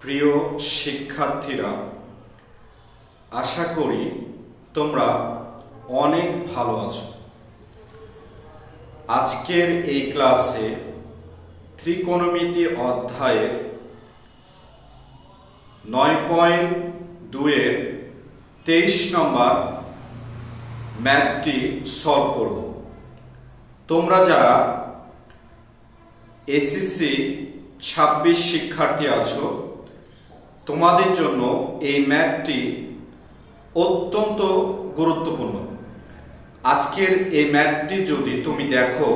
প্রিয় শিক্ষার্থীরা, আশা করি তোমরা অনেক ভালো আছো। আজকের এই ক্লাসে ত্রিকোণমিতি অধ্যায়ের 9.2 এর 23 নম্বর ম্যাথটি সলভ করব। তোমরা যারা এসএসসি 26 শিক্ষার্থী আছো, তোমাদের জন্য এই ম্যাথটি অত্যন্ত গুরুত্বপূর্ণ। আজকের এই ম্যাথটি যদি তুমি দেখো,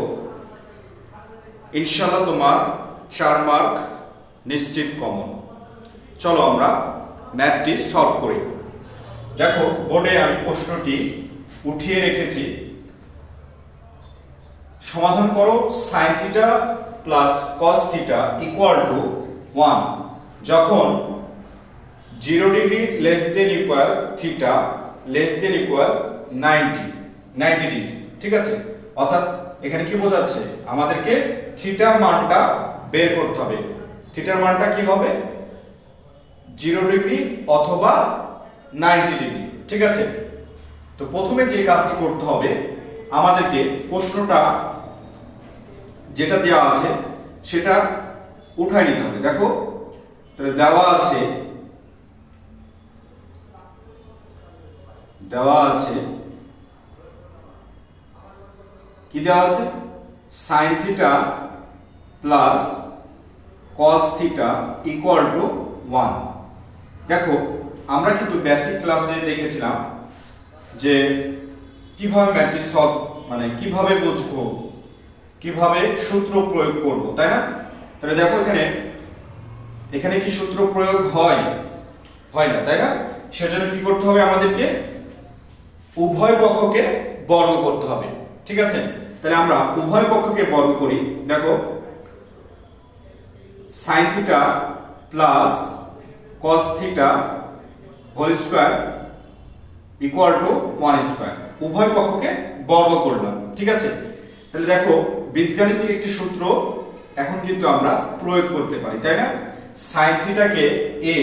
ইনশাআল্লাহ তোমার 4 মার্ক নিশ্চিত কমন। চলো আমরা ম্যাথটি সলভ করি। দেখো, বোর্ডে আমি প্রশ্নটি উঠিয়ে রেখেছি। সমাধান করো sin theta plus cos theta equal to 1 যখন 0 degree less than equal theta less than equal 90 degree. ঠিক আছে, অর্থাৎ এখানে কি বোঝাচ্ছে, আমাদেরকে থিটার মানটা বের করতে হবে। থিটার মানটা কি হবে, 0 ডিগ্রি অথবা 90 ডিগ্রি। ঠিক আছে, তো প্রথমে যে কাজটি করতে হবে, আমাদেরকে প্রশ্নটা যেটা দেওয়া আছে সেটা উঠায় নিতে হবে। দেখো, দেওয়া আছে কি দেওয়া আছে, sin theta plus cos theta equal to 1। দেখো, আমরা কিন্তু বেসিক ক্লাসে দেখেছিলাম যে কিভাবে ম্যাথটি সলভ, মানে কিভাবে বুঝবো, কিভাবে সূত্র প্রয়োগ করব, তাই না? তাহলে দেখো, এখানে কি সূত্র প্রয়োগ হয় না, তাই না? সেজন্য কি করতে হবে, আমাদেরকে উভয় পক্ষকে বর্গ করতে হবে। ঠিক আছে, তাহলে আমরা উভয় পক্ষকে বর্গ করি। দেখো, sin theta plus cos theta whole square equal to 1 square, উভয় পক্ষকে বর্গ করলাম। ঠিক আছে, তাহলে দেখো, বীজগাণিতিক একটি সূত্র এখন কিন্তু আমরা প্রয়োগ করতে পারি, তাই না? sin থিটাকে a,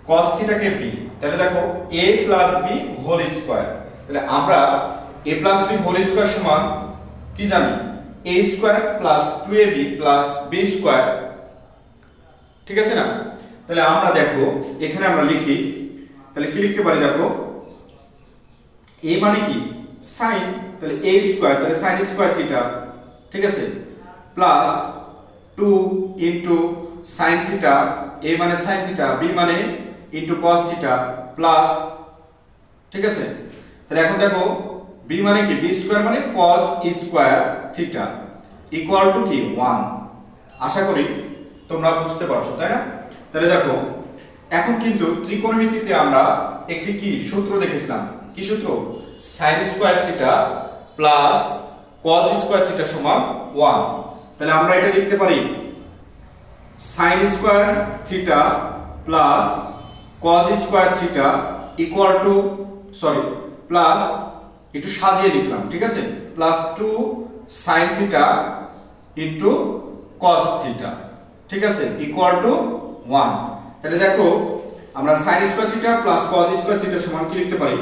cos থিটাকে b। তাহলে দেখো, a plus b whole square. তাহলে আমরা a plus b whole square সমান কি জানি, a square plus 2ab plus b square. ঠিক আছে না? তাহলে আমরা দেখো, এখানে আমরা লিখি, তাহলে কি লিখতে পারি, দেখো, a মানে কি sin, তাহলে a স্কয়ার, তাহলে sin স্কয়ার থিটা। ঠিক আছে, plus 2 into sin theta, a মানে sin থিটা, b মানে ইনটু cos থিটা প্লাস। ঠিক আছে, তাহলে এখন দেখো, b মানে কি, b স্কয়ার মানে cos square theta equal to কি 1। আশা করি তোমরা বুঝতে পারছো, তাই না? তাহলে দেখো, এখন কিন্তু ত্রিকোণমিতিতে আমরা একটি কি সূত্র দেখেছিলাম, কি সূত্র, sin square theta plus cos square theta সমান 1। তাহলে আমরা এটা লিখতে পারি sin square theta plus cos square theta equal to, plus একটু সাজিয়ে লিখলাম। ঠিক আছে, plus 2 sin theta into cos theta. ঠিক আছে, ইকুয়াল টু 1। তাহলে দেখো, আমরা sin square theta plus cos square theta সমান কি লিখতে পারি,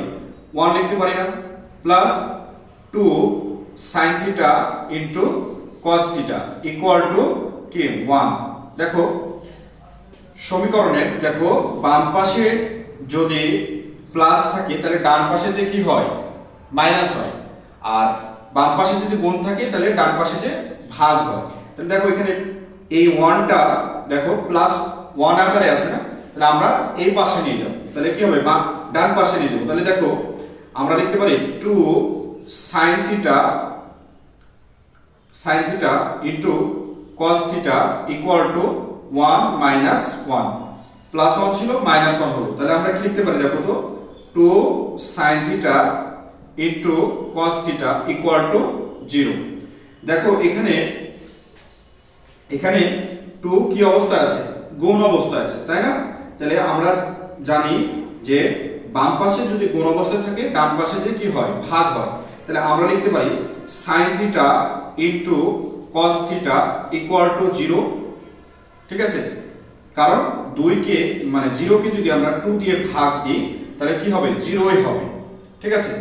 1 লিখতে পারি না, plus 2 sin theta into cos theta equal to কি 1। দেখো, সমীকরণের দেখো, বাম পাশে যদি প্লাস থাকে তাহলে ডান পাশে যে কি হয়, মাইনাস হয়, আর বাম পাশে যদি গুণ থাকে তাহলে ডান পাশে যে ভাগ হয়। তাহলে দেখো, এখানে এই 1টা দেখো প্লাস 1 আকারে আছে না, তাহলে আমরা এই পাশে নিয়ে যাব, তাহলে কি হবে, ডান পাশে নিয়ে যাব। তাহলে দেখো, আমরা লিখতে পারি 2 sin theta into cos theta equal to 1 minus 1, plus 1 ছিল মাইনাস 1 হলো। তাহলে আমরা কি লিখতে পারি, দেখো তো, 2 sin theta into cos theta equal to 0। দেখো, এখানে 2 কি অবস্থায় আছে, গুণ অবস্থায় আছে, তাই না? তাহলে আমরা জানি যে বাম পাশে যদি গুণ অবস্থায় থাকে, ডান পাশে যে কি হয়, ভাগ হয়। তাহলে আমরা লিখতে পারি sin theta into cos theta equal to 0। ঠিক আছে, কারণ 2 কে মানে 0 কে যদি আমরা 2 দিয়ে ভাগ দিই তাহলে কি হবে 0ই হবে। ঠিক আছে,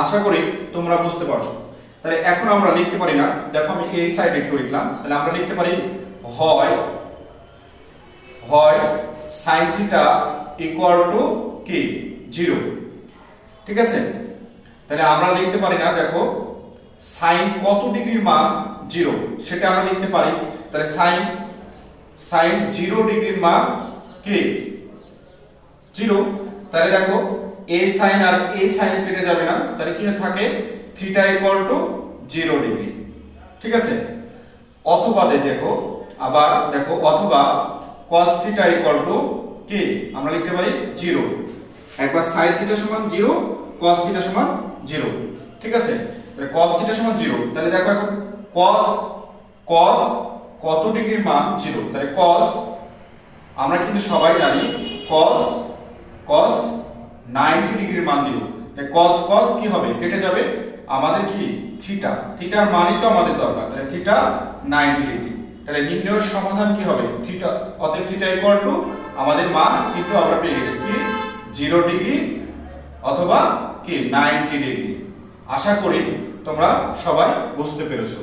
আশা করি তোমরা বুঝতে পারছো। তাহলে এখন আমরা লিখতে পারি না, দেখো আমি এই সাইডে একটু লিখলাম, তাহলে আমরা লিখতে পারি হয় sin থিটা ইকুয়াল টু কি 0। ঠিক আছে, তাহলে আমরা লিখতে পারি না, দেখো sin কত ডিগ্রির মান 0 সেটা আমরা লিখতে পারি। তাহলে sin 0 ডিগ্রির মান কি 0। তাহলে দেখো a sin R a sin কেটে যাবে না, তাহলে কি থাকে থিটা ইকুয়াল টু 0 ডিগ্রি। ঠিক আছে, অথবা দেখো আবার দেখো অথবা cos থিটা ইকুয়াল টু কি আমরা লিখতে পারি 0। একবার sin থিটা সমান 0, cos থিটা সমান 0। ঠিক আছে, তাহলে cos থিটা সমান 0। তাহলে দেখো এখন cos কত ডিগ্রির মান 0, তাহলে cos আমরা কিন্তু সবাই জানি cos 90 ডিগ্রির মান 0। তাহলে cos কি হবে কেটে যাবে, আমাদের কি থিটার মানই তো আমাদের দরকার, তাহলে থিটা 90 ডিগ্রি। তাহলে নির্ণয়ের সমাধান কি হবে থিটা, অতএব থিটা ইকুয়াল টু আমাদের মান কিন্তু আমরা পেয়ে গেছি কি 0 ডিগ্রি অথবা কি 90 ডিগ্রি। আশা করি তোমরা সবাই বুঝতে পেরেছো।